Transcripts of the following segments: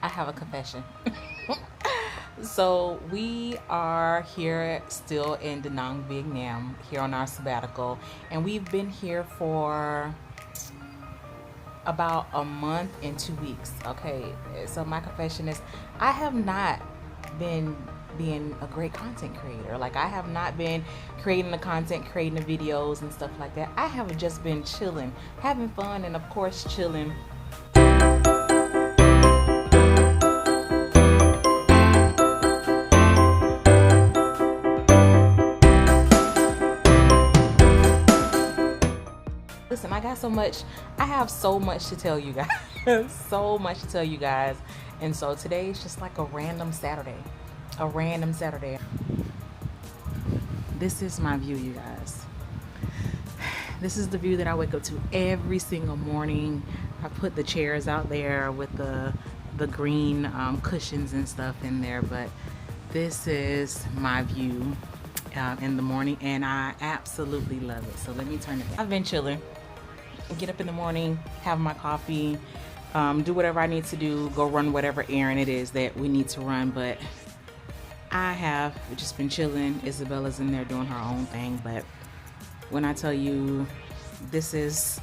I have a confession. So we are here still in Da Nang, Vietnam, here on our sabbatical, and we've been here for about a month and 2 weeks. Okay, so my confession is I have not been being a great content creator. Like, I have not been creating the content, creating the videos and stuff like that. I have just been chilling, having fun, and of course chilling. Listen, I have so much to tell you guys. So much to tell you guys. And so today is just like a random Saturday. A random Saturday. This is my view, you guys. This is the view that I wake up to every single morning. I put the chairs out there with the green cushions and stuff in there, but this is my view in the morning, and I absolutely love it. So let me turn it back. I've been chilling. Get up in the morning, have my coffee, do whatever I need to do, go run whatever errand it is that we need to run. But I have just been chilling. Isabella's in there doing her own thing. But when I tell you, this is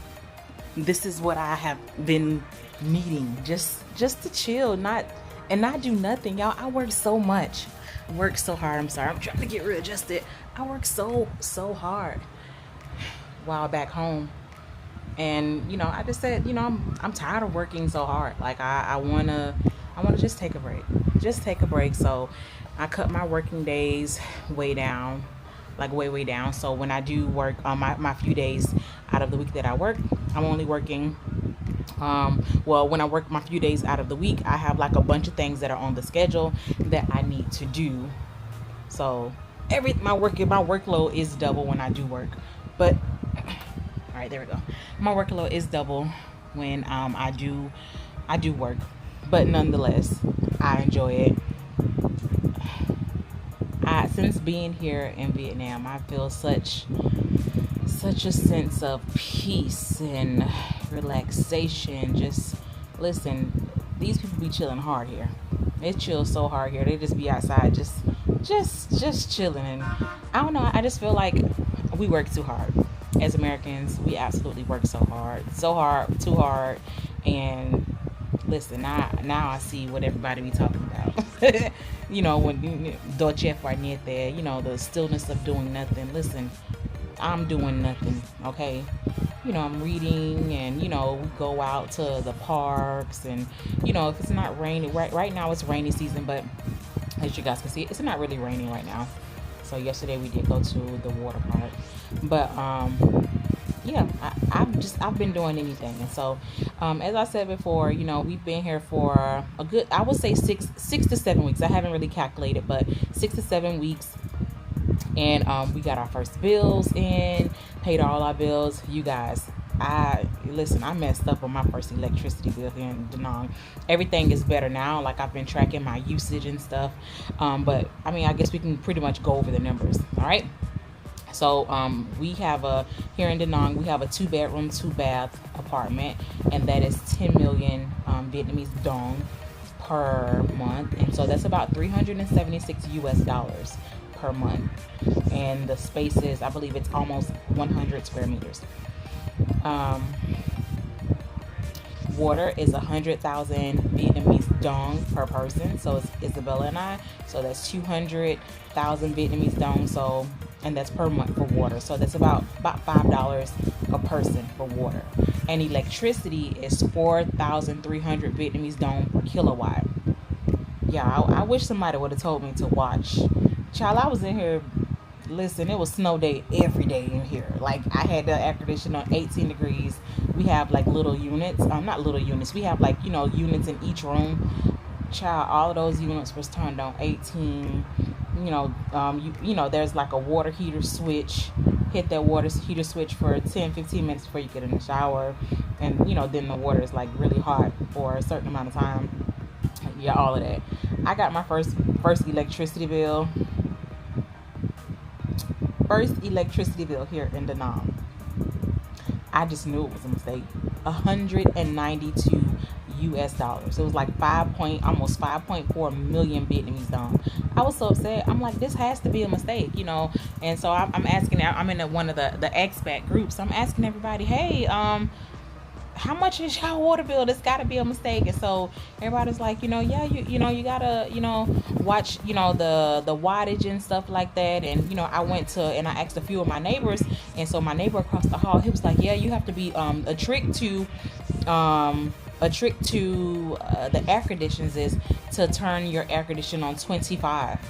what I have been needing, just to chill, not do nothing, y'all. I work so much, work so hard. I'm sorry, I'm trying to get readjusted. I work so hard while back home. And I just said, I'm tired of working so hard. Like, I wanna just take a break. So I cut my working days way down, like way down. So when I do work on my few days out of the week that I work, I'm only working when I work my few days out of the week, I have like a bunch of things that are on the schedule that I need to do. So my workload is double when I do work. But all right, there we go. My workload is double when I do work, but nonetheless, I enjoy it. Since being here in Vietnam, I feel such a sense of peace and relaxation. Just listen, these people be chilling hard here. They chill so hard here. They just be outside, just chilling. And I don't know. I just feel like we work too hard. As Americans, we absolutely work so hard, too hard. And listen, now I see what everybody be talking about. When Dolce far niente, the stillness of doing nothing. Listen, I'm doing nothing, okay? I'm reading, and we go out to the parks, and if it's not raining, right now it's rainy season, but as you guys can see, it's not really raining right now. So yesterday we did go to the water park, but yeah, I've been doing anything. And so as I said before, we've been here for a good, I would say six to 7 weeks. I haven't really calculated, but 6 to 7 weeks. And we got our first bills in, paid all our bills. You guys, I messed up on my first electricity bill here in Da Nang. Everything is better now. Like, I've been tracking my usage and stuff. But I mean, I guess we can pretty much go over the numbers. All right. So we have here in Da Nang, we have a 2-bedroom, 2-bath apartment, and that is 10 million Vietnamese dong per month. And so that's about $376 per month. And the space is, I believe it's almost 100 square meters. Water is 100,000 Vietnamese dong per person. So it's Isabella and I. So that's 200,000 Vietnamese dong. So, and that's per month for water. So that's about $5 a person for water. And electricity is 4,300 Vietnamese dong per kilowatt. Yeah, I wish somebody would have told me to watch. Child, I was in here. Listen, it was snow day every day in here. Like, I had the air conditioner on 18 degrees. We have like little units. Not little units. We have like, units in each room. Child, all of those units was turned on 18. There's like a water heater switch. Hit that water heater switch for 10-15 minutes before you get in the shower. And, then the water is like really hot for a certain amount of time. Yeah, all of that. I got my first electricity bill. First electricity bill here in Da Nang. I just knew it was a mistake. 192 US dollars. It was like almost 5.4 million Vietnamese dong. I was so upset. I'm like, this has to be a mistake, you know. And so I'm asking, I'm in one of the expat groups. I'm asking everybody, hey, how much is your water bill? This got to be a mistake. And so everybody's like, you know, yeah, you know, you gotta, you know, watch, you know, the wattage and stuff like that. And you know, I went to and I asked a few of my neighbors, and so my neighbor across the hall, he was like, yeah, you have to be a trick to the air conditions is to turn your air conditioner on 25.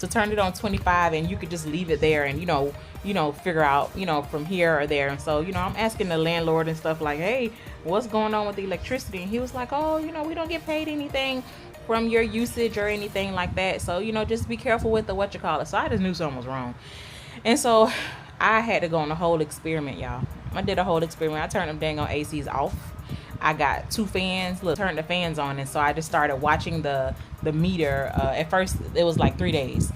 To turn it on 25, and you could just leave it there, and you know, figure out, you know, from here or there. And so, you know, I'm asking the landlord and stuff like, hey, what's going on with the electricity? And he was like, oh, you know, we don't get paid anything from your usage or anything like that. So, you know, just be careful with the So I just knew something was wrong. And so I had to go on a whole experiment, y'all. I did a whole experiment. I turned them dang on ACs off. I got 2 fans. Look, turned the fans on, and so I just started watching the meter. At first, it was like 3 days.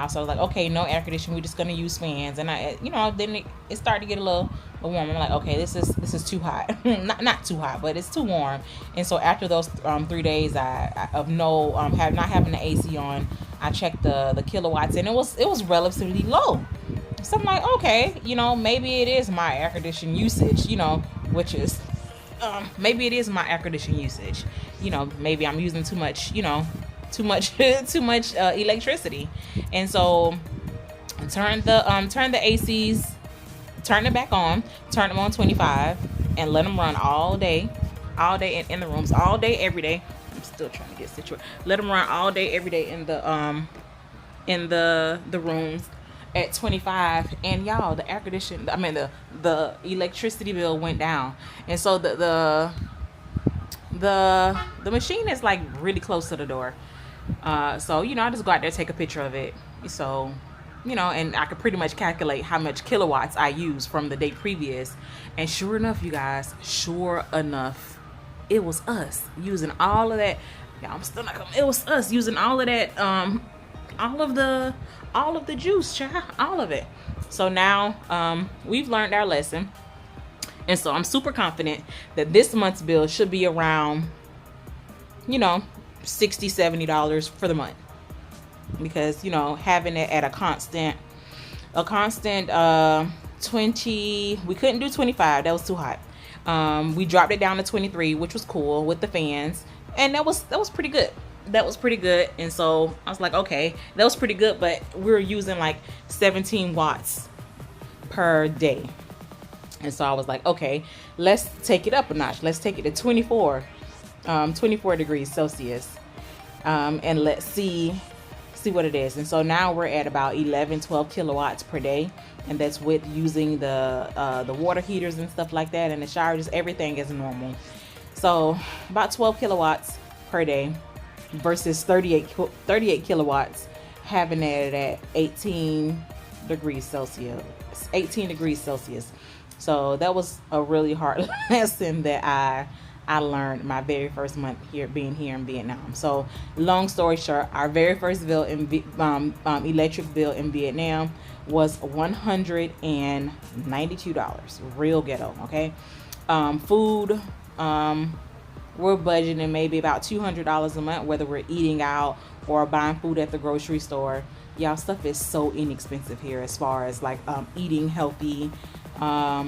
So I was like, okay, no air conditioning. We're just gonna use fans. And I, you know, then it started to get a little warm. I'm like, okay, this is too hot. not too hot, but it's too warm. And so after those 3 days, of not having the AC on, I checked the kilowatts, and it was relatively low. So I'm like, okay, you know, maybe it is my air conditioning usage, you know, which is. Maybe it is my air conditioning usage. You know, maybe I'm using too much, you know, too much electricity. And so turn the ACs, turn it back on, turn them on 25, and let them run all day in the rooms, all day, every day. I'm still trying to get situated. Let them run all day, every day in the rooms at 25. And y'all, the air conditioning, I mean the electricity bill went down. And so the machine is like really close to the door. So, you know, I just go out there, take a picture of it. So, you know, and I could pretty much calculate how much kilowatts I used from the day previous. And sure enough, you guys, it was us using all of that. Yeah, I'm still not coming. It was us using all of that, all of the juice, child, all of it. So now we've learned our lesson. And so I'm super confident that this month's bill should be around, you know, $60-$70 for the month. Because, you know, having it at a constant 20, we couldn't do 25. That was too hot. We dropped it down to 23, which was cool with the fans. And that was pretty good. That was pretty good. And so I was like, okay, that was pretty good, but we were using like 17 watts per day. And so I was like, okay, let's take it up a notch. Let's take it to 24 degrees Celsius. And let's see what it is. And so now we're at about 12 kilowatts per day. And that's with using the water heaters and stuff like that. And the shower, just everything is normal. So about 12 kilowatts per day versus 38 kilowatts, having it at 18 degrees Celsius. So that was a really hard lesson that I learned my very first month being here in Vietnam. So long story short, our very first bill electric bill in Vietnam was $192, real ghetto. Okay. Food, we're budgeting maybe about $200 a month, whether we're eating out or buying food at the grocery store. Y'all, stuff is so inexpensive here as far as like eating healthy. Let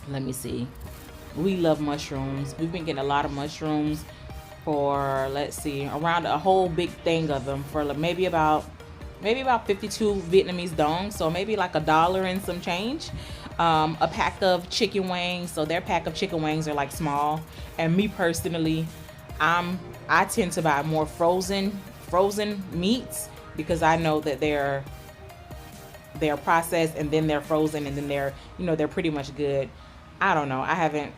me see. We love mushrooms. We've been getting a lot of mushrooms for, let's see, around a whole big thing of them for maybe about 52 Vietnamese dong. So maybe like $1 and some change. A pack of chicken wings. So their pack of chicken wings are like small. And me personally, I tend to buy more frozen meats because I know that they're processed and then they're frozen and then they're pretty much good. I don't know. I haven't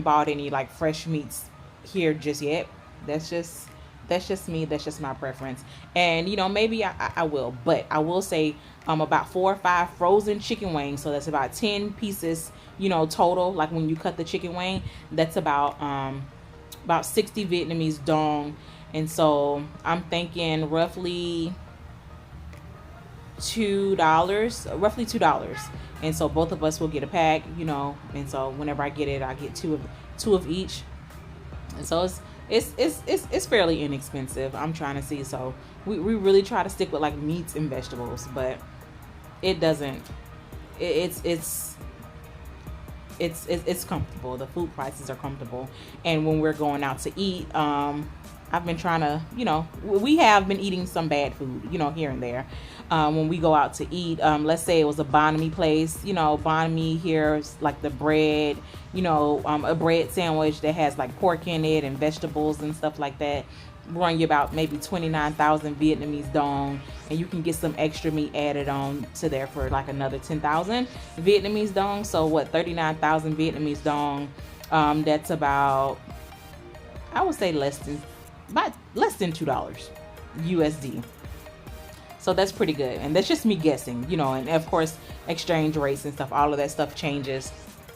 bought any like fresh meats here just yet. That's just me. That's just my preference. And you know, maybe I will, but I will say about 4 or 5 frozen chicken wings. So that's about 10 pieces, you know, total. Like when you cut the chicken wing, that's about 60 Vietnamese dong. And so I'm thinking roughly $2. And so both of us will get a pack, you know. And so whenever I get it, I get two two of each. And so it's fairly inexpensive. I'm trying to see. So we really try to stick with like meats and vegetables, but it doesn't. It's comfortable. The food prices are comfortable, and when we're going out to eat, I've been trying to, we have been eating some bad food, here and there. When we go out to eat, let's say it was a banh mi place, banh mi here is like the bread, a bread sandwich that has like pork in it and vegetables and stuff like that. Run you about maybe 29,000 Vietnamese dong, and you can get some extra meat added on to there for like another 10,000 Vietnamese dong. So what, 39,000 Vietnamese dong? That's about, I would say less than $2 USD. So that's pretty good, and that's just me guessing, and of course exchange rates and stuff, all of that stuff changes.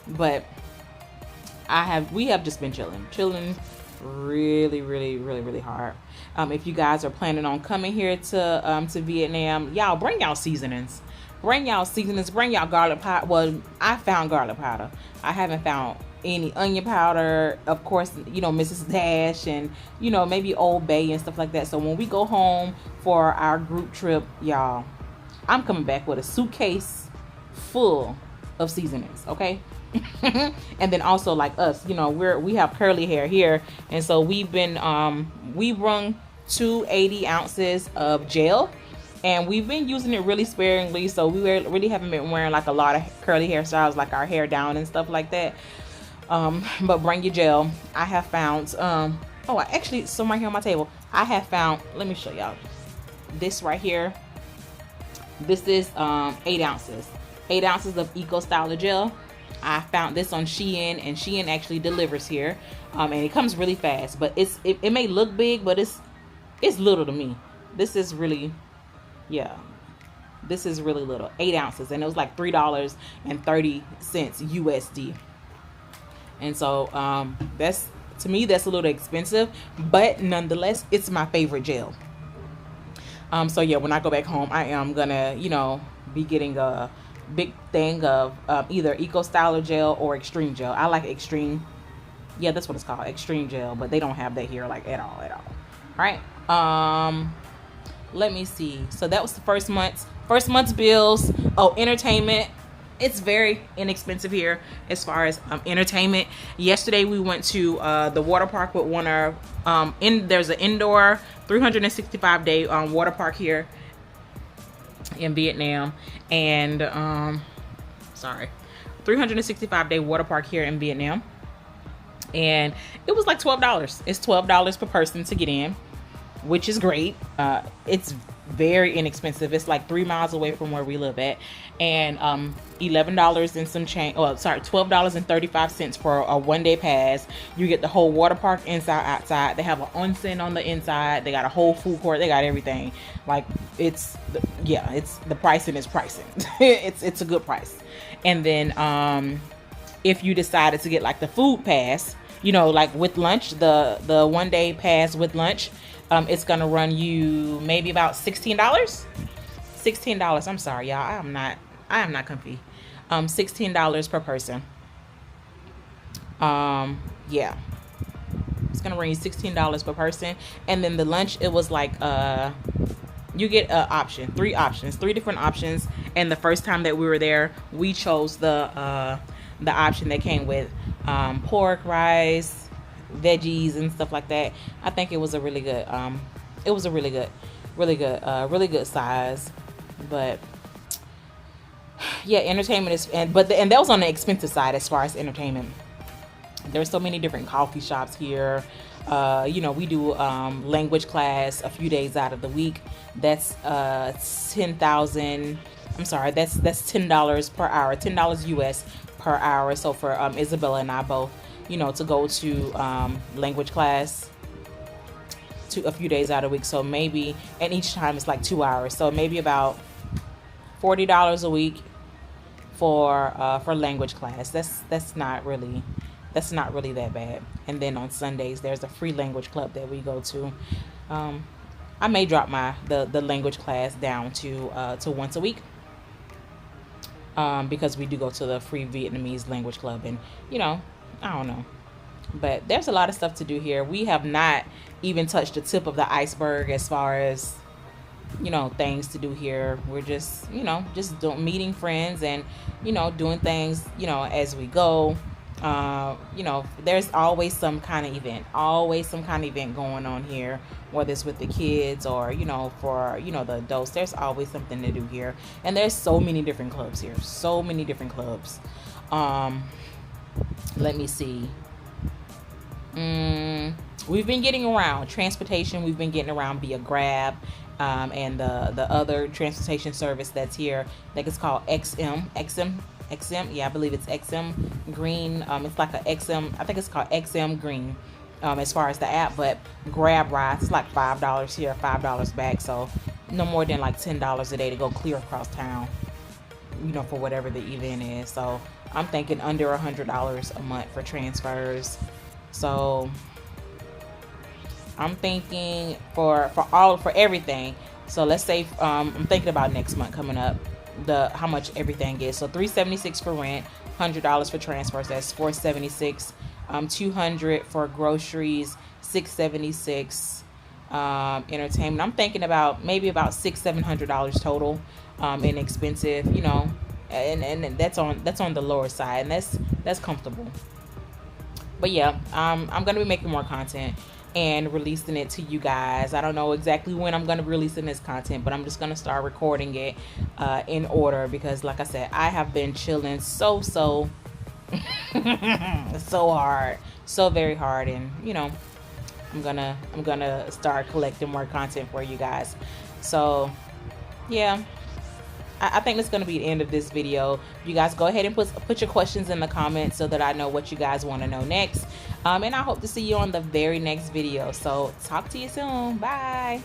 But we have just been chilling really, really, really, really hard. If you guys are planning on coming here to Vietnam, y'all bring y'all seasonings. Bring y'all garlic powder. Well, I found garlic powder. I haven't found any onion powder. Of course, Mrs. Dash and maybe Old Bay and stuff like that. So when we go home for our group trip, y'all, I'm coming back with a suitcase full of seasonings, okay? And then also like us, we have curly hair here, and so we've been we brung 280 ounces of gel, and we've been using it really sparingly, so we really haven't been wearing like a lot of curly hairstyles, like our hair down and stuff like that. But bring your gel. I have found actually, some right here on my table, I have found, let me show y'all this right here. This is 8 ounces of Eco Styler gel. I found this on Shein, and Shein actually delivers here, and it comes really fast. But it may look big, but it's little to me. This is really little. 8 ounces, and it was like $3.30 USD. And so that's, to me, that's a little expensive, but nonetheless, it's my favorite gel. So yeah, when I go back home, I am gonna be getting a big thing of either Eco Styler gel or Extreme gel. I like Extreme. Yeah, that's what it's called, Extreme gel, but they don't have that here like at all. All right. Let me see. So that was the first month's bills. Oh, entertainment. It's very inexpensive here as far as entertainment. Yesterday we went to the water park with one of there's an indoor 365-day water park here in Vietnam, and 365-day water park here in Vietnam, and it was like $12. It's $12 per person to get in, which is great. It's very inexpensive. It's like 3 miles away from where we live at, and $11 and some change. $12.35 for a 1-day pass. You get the whole water park inside, outside. They have an onsen on the inside. They got a whole food court. They got everything. Like it's the pricing is pricing. it's a good price. And then if you decided to get like the food pass, like with lunch, the 1-day pass with lunch, it's gonna run you maybe about $16. $16. I'm sorry, y'all. I am not comfy. $16 per person. Yeah. It's gonna run you $16 per person. And then the lunch, it was like you get three different options. And the first time that we were there, we chose the option that came with pork, rice, veggies and stuff like that. I think it was a really good really good size. But yeah, entertainment is, and that was on the expensive side as far as entertainment. There's so many different coffee shops here. We do language class a few days out of the week. That's $10,000. I'm sorry, that's $10 per hour, $10 US per hour. So for Isabella and I both, to go to language class to a few days out of the week. So maybe, and each time it's like 2 hours. So maybe about $40 a week for language class. That's not really that bad. And then on Sundays there's a free language club that we go to. I may drop the language class down to once a week, because we do go to the free Vietnamese language club, and I don't know. But there's a lot of stuff to do here. We have not even touched the tip of the iceberg as far as, you know, things to do here. We're just, you know, just meeting friends and, you know, doing things, you know, as we go. You know, there's always some kind of event, going on here, whether it's with the kids or, you know, for, you know, the adults. There's always something to do here. And there's so many different clubs here, let me see. We've been getting around transportation. We've been getting around via Grab, and the other transportation service that's here. I think it's called XM. Yeah, I believe it's XM Green. It's like a XM. I think it's called XM Green. As far as the app, but Grab rides, it's like $5 here, $5 back. So no more than like $10 a day to go clear across town, you know, for whatever the event is. So I'm thinking under $100 a month for transfers. So I'm thinking for everything. So let's say I'm thinking about next month coming up, how much everything is. So $376 for rent, $100 for transfers. That's $476. $200 for groceries, $676. Entertainment. I'm thinking about maybe about $600-700 total. Inexpensive, you know, and that's on the lower side, and that's comfortable. But yeah, I'm gonna be making more content and releasing it to you guys. I don't know exactly when I'm gonna be releasing this content, but I'm just gonna start recording it in order, because like I said, I have been chilling so hard, so very hard, and you know, I'm gonna start collecting more content for you guys. So yeah, I think that's going to be the end of this video. You guys go ahead and put your questions in the comments so that I know what you guys want to know next. And I hope to see you on the very next video. So talk to you soon. Bye.